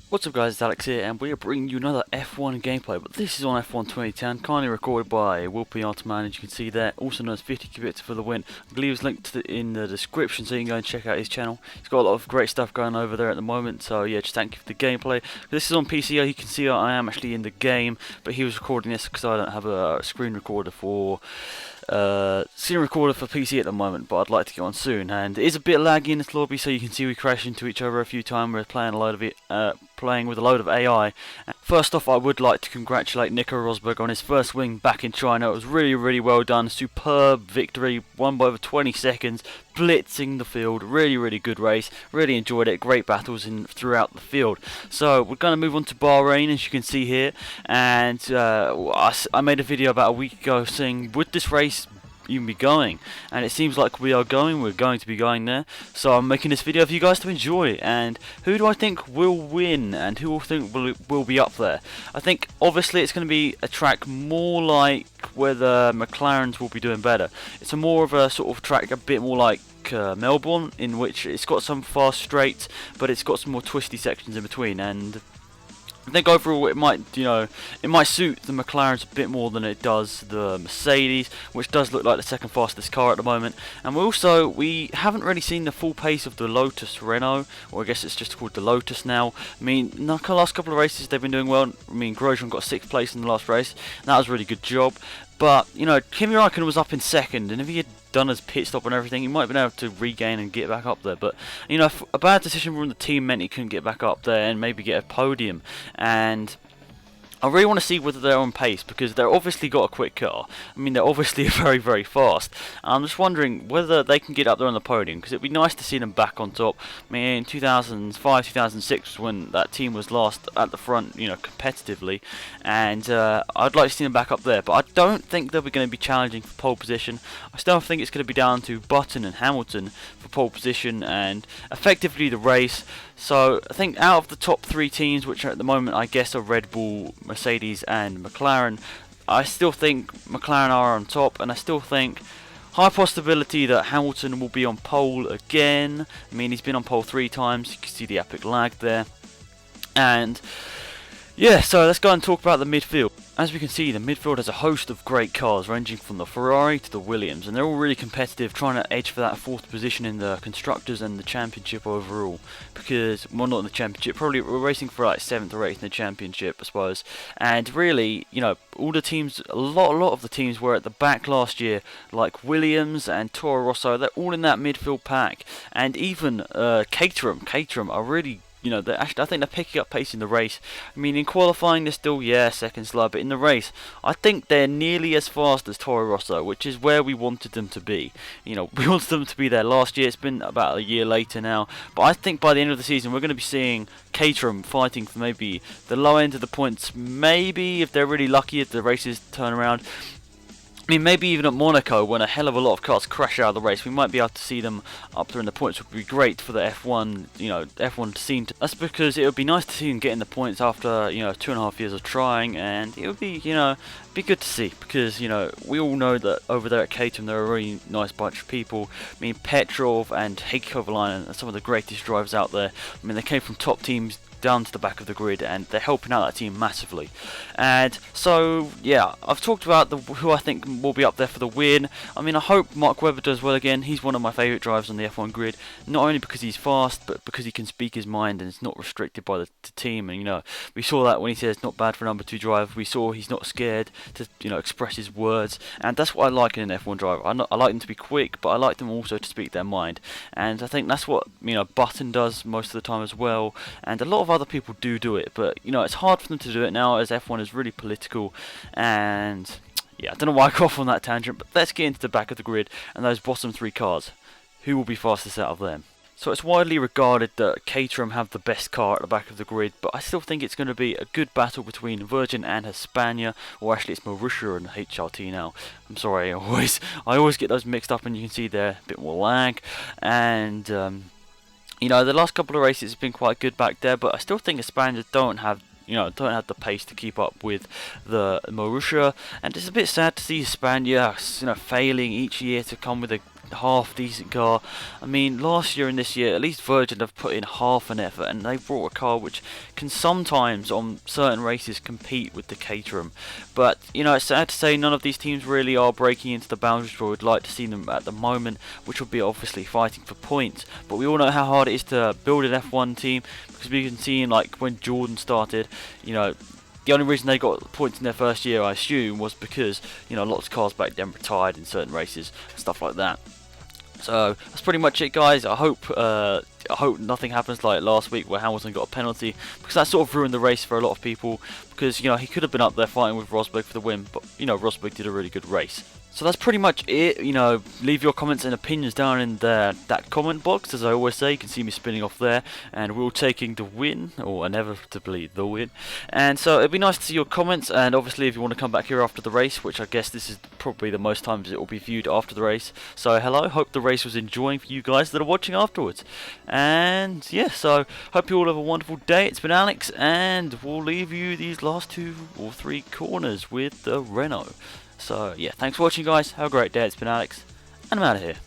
What's up guys, it's Alex here and we are bringing you another F1 gameplay, but this is on F1 2010, kindly recorded by Wilpy Artman, as you can see there, also known as 50 Cubits for the win. I believe it's linked in the description so you can go and check out his channel. He's got a lot of great stuff going over there at the moment, so yeah, just thank you for the gameplay. This is on PC, you can see I am actually in the game, but he was recording this because I don't have a screen recorder for PC at the moment, but I'd like to get on soon. And it is a bit laggy in this lobby, so you can see we crash into each other a few times. We're playing playing with a load of AI. First off, I would like to congratulate Nico Rosberg on his first win back in China. It was really well done. Superb victory, won by over 20 seconds, blitzing the field. Really good race. Really enjoyed it. Great battles throughout the field. So we're going to move on to Bahrain, as you can see here. And I made a video about a week ago saying, would this race even be going? And it seems like we're going to be going there, so I'm making this video for you guys to enjoy. And who do I think will win, and who will think will be up there? I think obviously it's going to be a track more like where the McLarens will be doing better. It's a more of a sort of track a bit more like Melbourne, in which it's got some fast straights, but it's got some more twisty sections in between. And I think overall it might suit the McLarens a bit more than it does the Mercedes, which does look like the second fastest car at the moment. And we haven't really seen the full pace of the Lotus Renault, or I guess it's just called the Lotus now. I mean, the last couple of races they've been doing well. I mean, Grosjean got 6th place in the last race, and that was a really good job. But, you know, Kimi Raikkonen was up in 2nd, and if he had done his pit stop and everything, he might have been able to regain and get back up there. But, you know, a bad decision from the team meant he couldn't get back up there and maybe get a podium. And I really want to see whether they're on pace, because they're obviously got a quick car. I mean, they're obviously very fast. I'm just wondering whether they can get up there on the podium, because it'd be nice to see them back on top. I mean, 2005, 2006 when that team was last at the front, you know, competitively, and I'd like to see them back up there. But I don't think they're going to be challenging for pole position. I still think it's going to be down to Button and Hamilton for pole position and effectively the race. So I think out of the top 3 teams, which are at the moment I guess are Red Bull, Mercedes and McLaren, I still think McLaren are on top, and I still think high possibility that Hamilton will be on pole again. I mean, he's been on pole 3 times, you can see the epic lag there. And yeah, so let's go and talk about the midfield. As we can see, the midfield has a host of great cars, ranging from the Ferrari to the Williams, and they're all really competitive, trying to edge for that 4th position in the Constructors and the Championship overall. Because, well, not in the Championship, probably we're racing for like 7th or 8th in the Championship, I suppose. And really, you know, all the teams, a lot of the teams were at the back last year, like Williams and Toro Rosso. They're all in that midfield pack, and even Caterham are really, you know, I think they're picking up pace in the race. I mean, in qualifying they're still, second slow, but in the race, I think they're nearly as fast as Toro Rosso, which is where we wanted them to be. You know, we wanted them to be there last year. It's been about a year later now, but I think by the end of the season we're going to be seeing Caterham fighting for maybe the low end of the points. Maybe if they're really lucky, if the races turn around. I mean, maybe even at Monaco, when a hell of a lot of cars crash out of the race, we might be able to see them up there in the points. Would be great for the F1, you know, F1 scene. That's because it would be nice to see them get in the points after, you know, 2.5 years of trying, and it would be, you know, be good to see, because, you know, we all know that over there at Caterham they're a really nice bunch of people. I mean, Petrov and Heikki Kovalainen are some of the greatest drivers out there. I mean, they came from top teams down to the back of the grid, and they're helping out that team massively. And so yeah, I've talked about who I think will be up there for the win. I mean, I hope Mark Webber does well again. He's one of my favourite drivers on the F1 grid, not only because he's fast, but because he can speak his mind and it's not restricted by the team. And you know, we saw that when he says not bad for a number 2 driver. We saw he's not scared to, you know, express his words, and that's what I like in an F1 driver. I like them to be quick, but I like them also to speak their mind, and I think that's what, you know, Button does most of the time as well, and a lot of other people do it, but you know, it's hard for them to do it now as F1 is really political. And yeah, I don't know why I got off on that tangent, but let's get into the back of the grid and those bottom 3 cars. Who will be fastest out of them? So it's widely regarded that Caterham have the best car at the back of the grid, but I still think it's going to be a good battle between Virgin and Hispania, or actually it's Marussia and HRT now. I'm sorry, I always get those mixed up, and you can see there a bit more lag. And you know, the last couple of races have been quite good back there, but I still think the Spaniards don't have the pace to keep up with the Marussia, and it's a bit sad to see Hispania, you know, failing each year to come with a half decent car. I mean, last year and this year, at least Virgin have put in half an effort, and they brought a car which can sometimes, on certain races, compete with the Caterham. But you know, it's sad to say none of these teams really are breaking into the boundaries where we'd like to see them at the moment, which would be obviously fighting for points. But we all know how hard it is to build an F1 team, because we can see, like when Jordan started, you know, the only reason they got points in their first year, I assume, was because, you know, lots of cars back then retired in certain races and stuff like that. So that's pretty much it, guys. I hope nothing happens like last week where Hamilton got a penalty, because that sort of ruined the race for a lot of people. Because, you know, he could have been up there fighting with Rosberg for the win, but, you know, Rosberg did a really good race. So that's pretty much it. You know, leave your comments and opinions down in that comment box. As I always say, you can see me spinning off there, and we're all taking the win, or inevitably the win. And so it'd be nice to see your comments, and obviously if you want to come back here after the race, which I guess this is probably the most times it will be viewed after the race. So hello, hope the race was enjoying for you guys that are watching afterwards. And yeah, so hope you all have a wonderful day. It's been Alex, and we'll leave you these last 2 or 3 corners with the Renault. So yeah, thanks for watching, guys. Have a great day. It's been Alex, and I'm out of here.